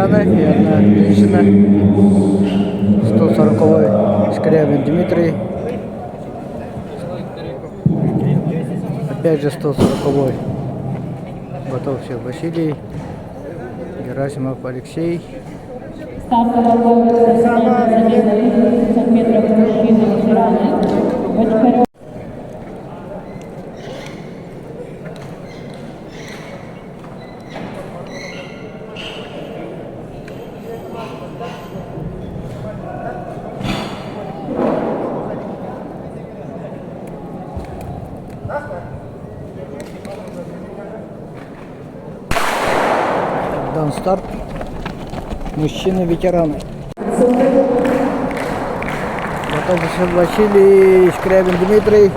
ветераны и одна женщина. 140-й Скрябин Дмитрий. Опять же 140-й Готовцев Василий. Герасимов Алексей. Старт готовится забег на 50 метров мужчины ветераны. Бочкарев. Дан старт. Мужчины-ветераны. Готовцев Василий, Скрябин Дмитрий.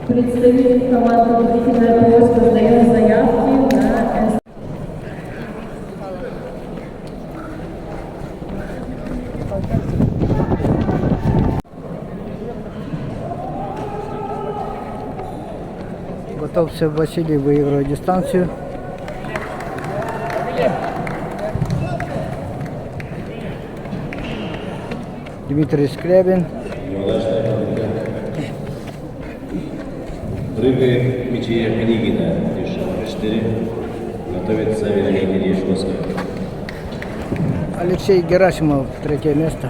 Представитель команды «Длительная поездка» сдает заявки на Готовцев Василий выигрывает дистанцию. Дмитрий Скрябин. Прыгает Мития Княгина, лишь номер 4. Готовится Вероника Дьячковская. Алексей Герасимов, третье место.